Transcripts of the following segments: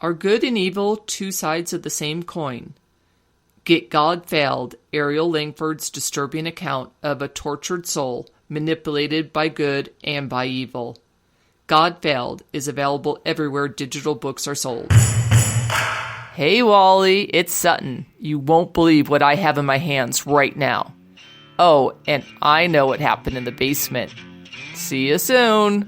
Are good and evil two sides of the same coin? Get God Failed, Ariel Langford's disturbing account of a tortured soul manipulated by good and by evil. God Failed is available everywhere digital books are sold. Hey Wally, it's Sutton. You won't believe what I have in my hands right now. Oh, and I know what happened in the basement. See you soon.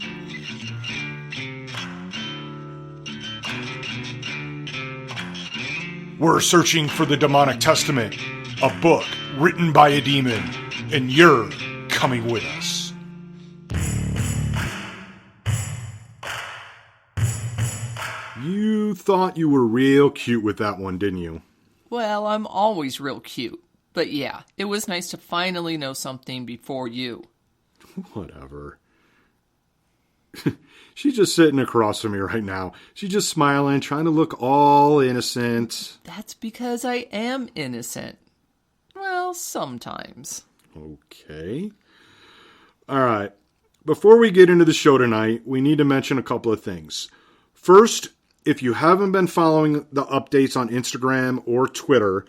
We're searching for the Demonic Testament, a book written by a demon, and you're coming with us. You thought you were real cute with that one, didn't you? Well, I'm always real cute. But yeah, it was nice to finally know something before you. Whatever. She's just sitting across from me right now. She's just smiling, trying to look all innocent. That's because I am innocent. Well, sometimes. Okay. All right. Before we get into the show tonight, we need to mention a couple of things. First, if you haven't been following the updates on Instagram or Twitter,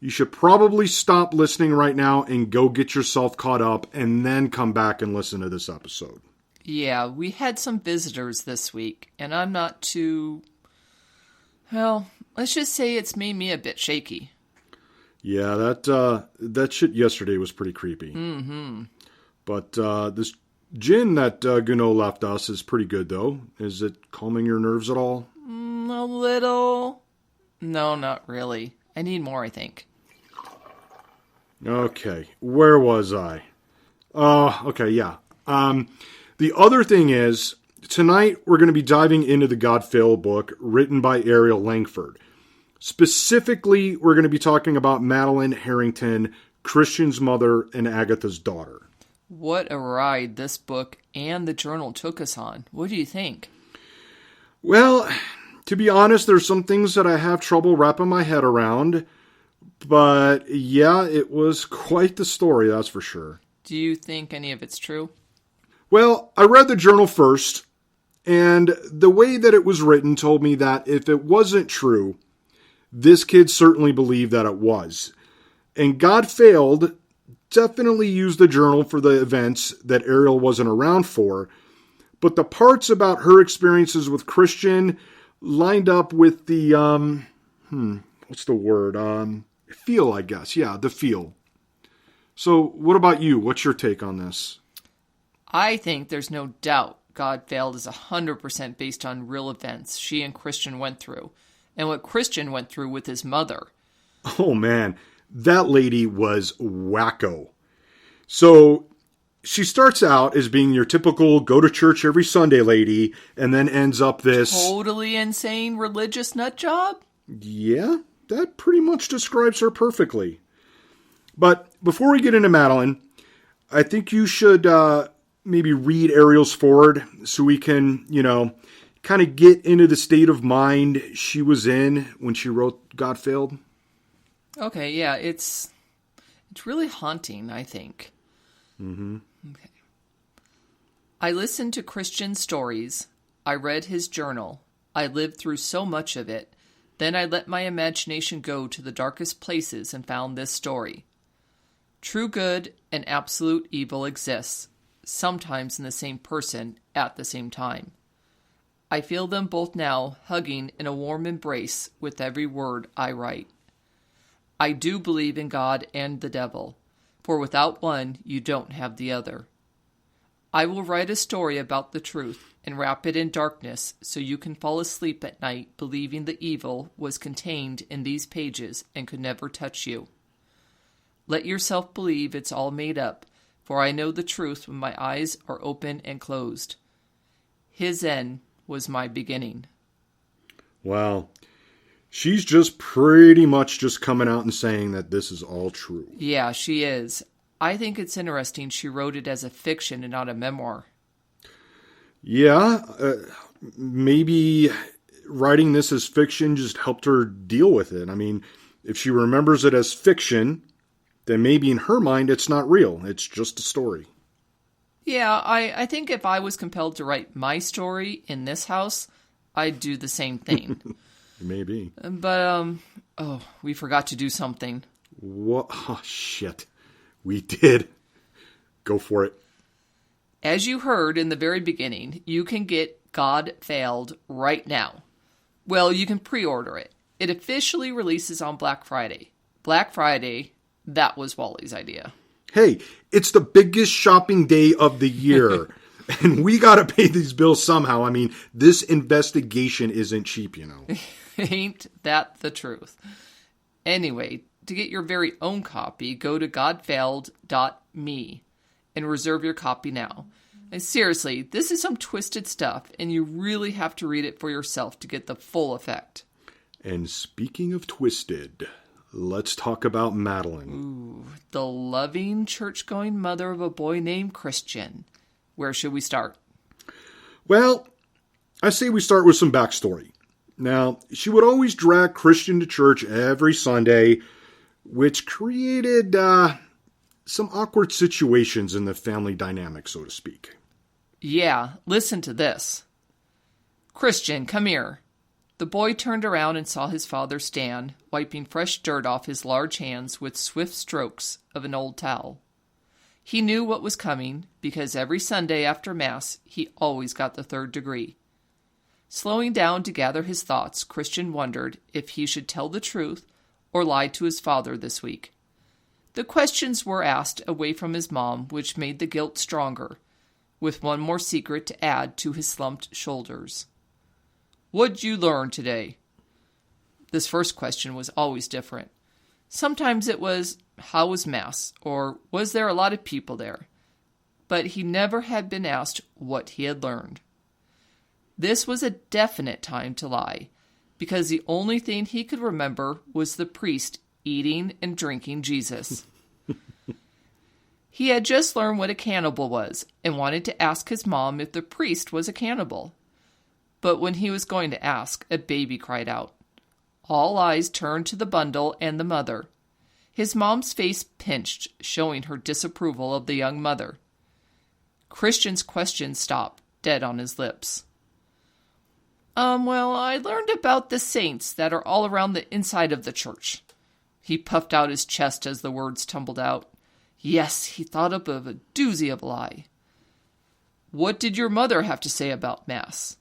you should probably stop listening right now and go get yourself caught up and then come back and listen to this episode. Yeah, we had some visitors this week, and I'm not too... Well, let's just say it's made me a bit shaky. Yeah, that shit yesterday was pretty creepy. Mm-hmm. But this gin that Guno left us is pretty good, though. Is it calming your nerves at all? A little. No, not really. I need more, I think. Okay, where was I? Okay, yeah. The other thing is, tonight we're going to be diving into the God Failed book written by Ariel Langford. Specifically, we're going to be talking about Madeline Harrington, Christian's mother and Agatha's daughter. What a ride this book and the journal took us on. What do you think? Well, to be honest, there's some things that I have trouble wrapping my head around. But yeah, it was quite the story, that's for sure. Do you think any of it's true? Well, I read the journal first, and the way that it was written told me that if it wasn't true, this kid certainly believed that it was. And God Failed definitely used the journal for the events that Ariel wasn't around for, but the parts about her experiences with Christian lined up with the, what's the word? Feel, I guess. Yeah, the feel. So what about you? What's your take on this? I think there's no doubt God Failed is 100% based on real events she and Christian went through, and what Christian went through with his mother. Oh man, that lady was wacko. So she starts out as being your typical go to church every Sunday lady, and then ends up this... Totally insane religious nut job? Yeah, that pretty much describes her perfectly. But before we get into Madeline, I think you should maybe read Ariel's foreword so we can, kind of get into the state of mind she was in when she wrote God Failed. Okay, yeah, it's really haunting, I think. Mm-hmm. Okay. I listened to Christian stories. I read his journal. I lived through so much of it. Then I let my imagination go to the darkest places and found this story. True good and absolute evil exists, sometimes in the same person at the same time. I feel them both now hugging in a warm embrace with every word I write. I do believe in God and the devil, for without one you don't have the other. I will write a story about the truth and wrap it in darkness so you can fall asleep at night believing the evil was contained in these pages and could never touch you. Let yourself believe it's all made up, for I know the truth when my eyes are open and closed. His end was my beginning. Wow. She's just pretty much just coming out and saying that this is all true. Yeah, she is. I think it's interesting she wrote it as a fiction and not a memoir. Yeah, maybe writing this as fiction just helped her deal with it. I mean, if she remembers it as fiction, then maybe in her mind it's not real. It's just a story. Yeah, I think if I was compelled to write my story in this house, I'd do the same thing. Maybe. But, we forgot to do something. What? Oh, shit. We did. Go for it. As you heard in the very beginning, you can get God Failed right now. Well, you can pre-order it. It officially releases on Black Friday. Black Friday, that was Wally's idea. Hey, it's the biggest shopping day of the year. And we got to pay these bills somehow. I mean, this investigation isn't cheap, you know. Ain't that the truth? Anyway, to get your very own copy, go to godfailed.me and reserve your copy now. And seriously, this is some twisted stuff, and you really have to read it for yourself to get the full effect. And speaking of twisted, let's talk about Madeline. Ooh, the loving, church-going mother of a boy named Christian. Where should we start? Well, I say we start with some backstory. Now, she would always drag Christian to church every Sunday, which created some awkward situations in the family dynamic, so to speak. Yeah, listen to this. Christian, come here. The boy turned around and saw his father stand, wiping fresh dirt off his large hands with swift strokes of an old towel. He knew what was coming, because every Sunday after Mass, he always got the 3rd degree. Slowing down to gather his thoughts, Christian wondered if he should tell the truth or lie to his father this week. The questions were asked away from his mom, which made the guilt stronger, with one more secret to add to his slumped shoulders. What'd you learn today? This first question was always different. Sometimes it was, how was Mass? Or was there a lot of people there? But he never had been asked what he had learned. This was a definite time to lie, because the only thing he could remember was the priest eating and drinking Jesus. He had just learned what a cannibal was and wanted to ask his mom if the priest was a cannibal. But when he was going to ask, a baby cried out. All eyes turned to the bundle and the mother. His mom's face pinched, showing her disapproval of the young mother. Christian's question stopped, dead on his lips. Well, I learned about the saints that are all around the inside of the church. He puffed out his chest as the words tumbled out. Yes, he thought up of a doozy of a lie. What did your mother have to say about Mass?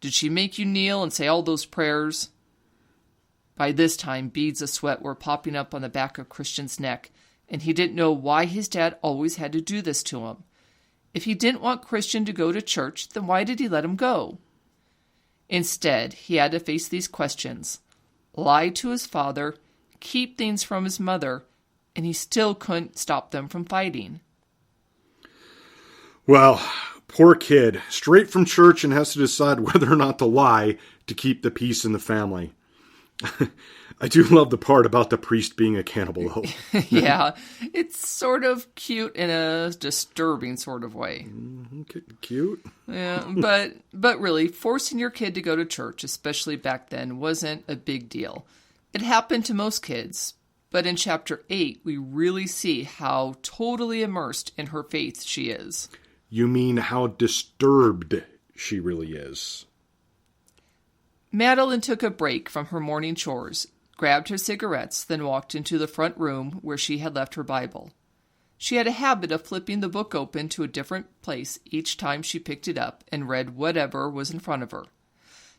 Did she make you kneel and say all those prayers? By this time, beads of sweat were popping up on the back of Christian's neck, and he didn't know why his dad always had to do this to him. If he didn't want Christian to go to church, then why did he let him go? Instead, he had to face these questions, lie to his father, keep things from his mother, and he still couldn't stop them from fighting. Well, poor kid, straight from church and has to decide whether or not to lie to keep the peace in the family. I do love the part about the priest being a cannibal, though. Yeah, it's sort of cute in a disturbing sort of way. Cute? Yeah, but really, forcing your kid to go to church, especially back then, wasn't a big deal. It happened to most kids, but in Chapter 8, we really see how totally immersed in her faith she is. You mean how disturbed she really is. Madeline took a break from her morning chores, grabbed her cigarettes, then walked into the front room where she had left her Bible. She had a habit of flipping the book open to a different place each time she picked it up and read whatever was in front of her.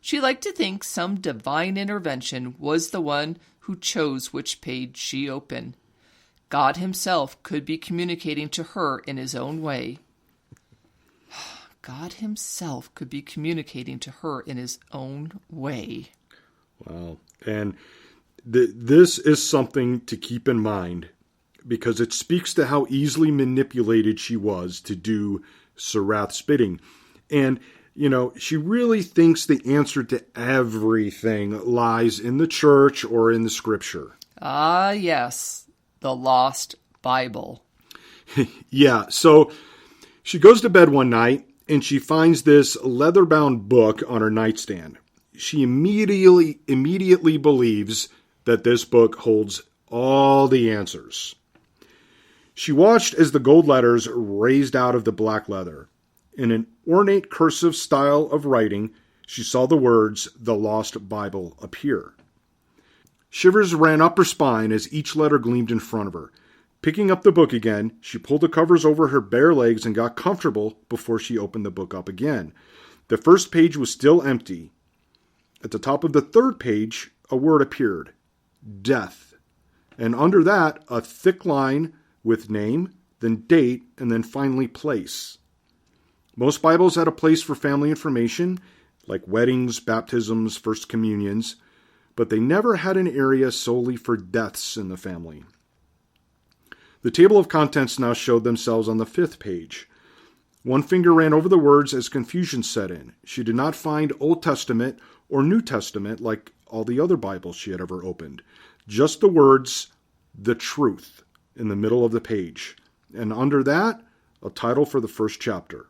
She liked to think some divine intervention was the one who chose which page she opened. God himself could be communicating to her in his own way. God himself could be communicating to her in his own way. Wow. And this is something to keep in mind because it speaks to how easily manipulated she was to do Surath's bidding. And, you know, she really thinks the answer to everything lies in the church or in the scripture. Ah, yes. The lost Bible. Yeah. So she goes to bed one night and she finds this leather-bound book on her nightstand. She immediately believes that this book holds all the answers. She watched as the gold letters raised out of the black leather. In an ornate cursive style of writing, she saw the words, "The Lost Bible," appear. Shivers ran up her spine as each letter gleamed in front of her. Picking up the book again, she pulled the covers over her bare legs and got comfortable before she opened the book up again. The first page was still empty. At the top of the third page, a word appeared, "Death." And under that, a thick line with name, then date, and then finally place. Most Bibles had a place for family information, like weddings, baptisms, first communions, but they never had an area solely for deaths in the family. The table of contents now showed themselves on the fifth page. One finger ran over the words as confusion set in. She did not find Old Testament or New Testament like all the other Bibles she had ever opened. Just the words, "The Truth," in the middle of the page. And under that, a title for the first chapter.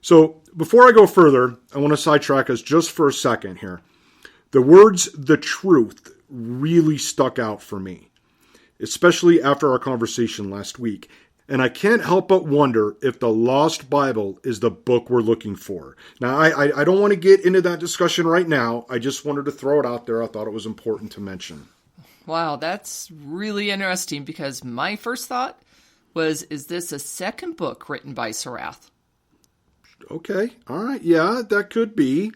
So, before I go further, I want to sidetrack us just for a second here. The words, "the truth," really stuck out for me, especially after our conversation last week. And I can't help but wonder if the Lost Bible is the book we're looking for. Now, I don't want to get into that discussion right now. I just wanted to throw it out there. I thought it was important to mention. Wow, that's really interesting because my first thought was, is this a second book written by Surath? Okay, all right, yeah, that could be.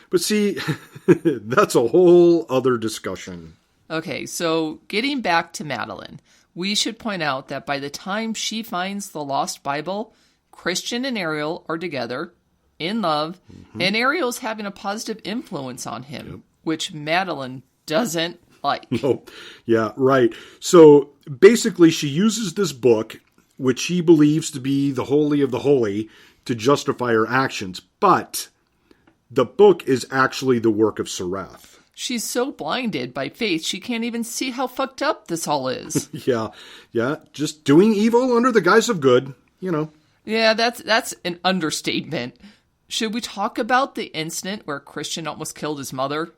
But see, that's a whole other discussion. Okay, so getting back to Madeline, we should point out that by the time she finds the Lost Bible, Christian and Ariel are together, in love, and Ariel's having a positive influence on him, which Madeline doesn't like. Oh, yeah, right. So basically, she uses this book, which she believes to be the holy of the holy, to justify her actions. But the book is actually the work of Surath. She's so blinded by faith, she can't even see how fucked up this all is. Yeah, just doing evil under the guise of good, you know. Yeah, that's an understatement. Should we talk about the incident where Christian almost killed his mother?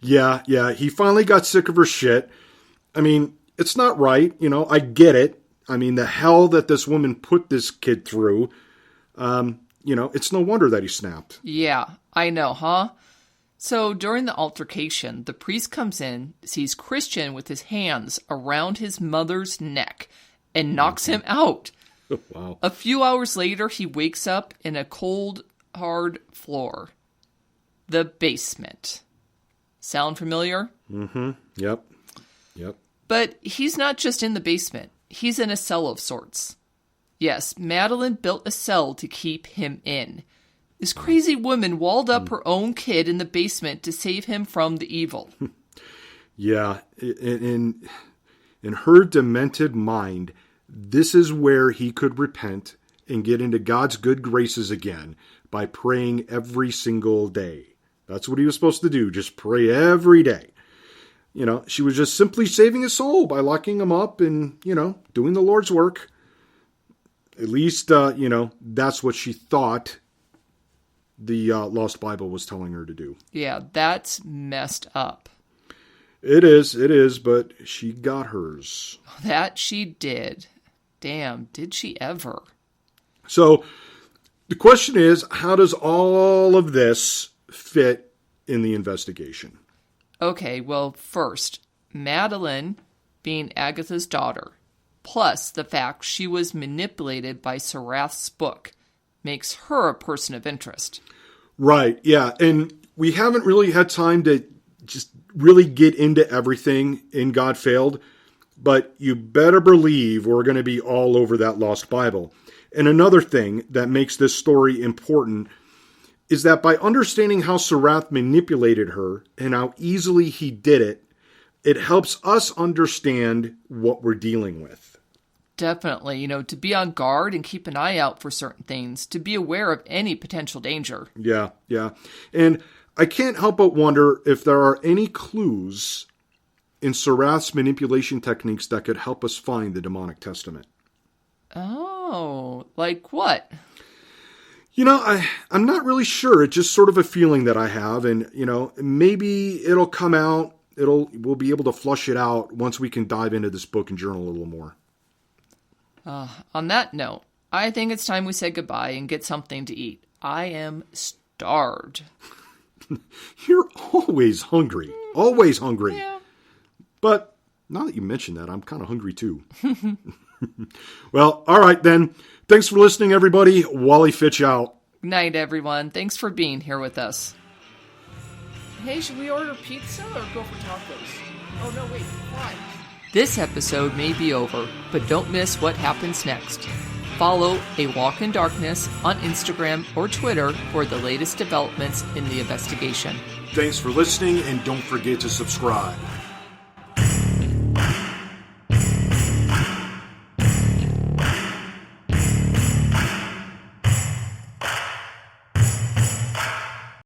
Yeah, he finally got sick of her shit. I mean, it's not right, you know, I get it. I mean, the hell that this woman put this kid through, you know, it's no wonder that he snapped. Yeah, I know, huh? So during the altercation, the priest comes in, sees Christian with his hands around his mother's neck, and knocks him out. Wow. A few hours later, he wakes up in a cold, hard floor. The basement. Sound familiar? Mm-hmm. Yep. But he's not just in the basement. He's in a cell of sorts. Yes, Madeline built a cell to keep him in. This crazy woman walled up her own kid in the basement to save him from the evil. Yeah, in her demented mind, this is where he could repent and get into God's good graces again by praying every single day. That's what he was supposed to do, just pray every day. You know, she was just simply saving his soul by locking him up and, you know, doing the Lord's work. At least, you know, that's what she thought the Lost Bible was telling her to do. Yeah, that's messed up. It is, but she got hers. That she did. Damn, did she ever? So, the question is, how does all of this fit in the investigation? Okay, well, first, Madeline being Agatha's daughter, plus the fact she was manipulated by Surath's book, makes her a person of interest. Right, yeah. And we haven't really had time to just really get into everything in God Failed, but you better believe we're going to be all over that Lost Bible. And another thing that makes this story important is that by understanding how Surath manipulated her and how easily he did it, it helps us understand what we're dealing with. Definitely, you know, to be on guard and keep an eye out for certain things, to be aware of any potential danger. Yeah. And I can't help but wonder if there are any clues in Surath's manipulation techniques that could help us find the demonic testament. Oh, like what? You know, I'm not really sure. It's just sort of a feeling that I have, and, you know, maybe it'll come out. We'll be able to flush it out once we can dive into this book and journal a little more. On that note, I think it's time we say goodbye and get something to eat. I am starved. You're always hungry. Always hungry. Yeah. But now that you mention that, I'm kind of hungry too. Well, all right then. Thanks for listening, everybody. Wally Fitch out. Good night, everyone. Thanks for being here with us. Hey, should we order pizza or go for tacos? Oh, no, wait, fries. This episode may be over, but don't miss what happens next. Follow A Walk in Darkness on Instagram or Twitter for the latest developments in the investigation. Thanks for listening, and don't forget to subscribe.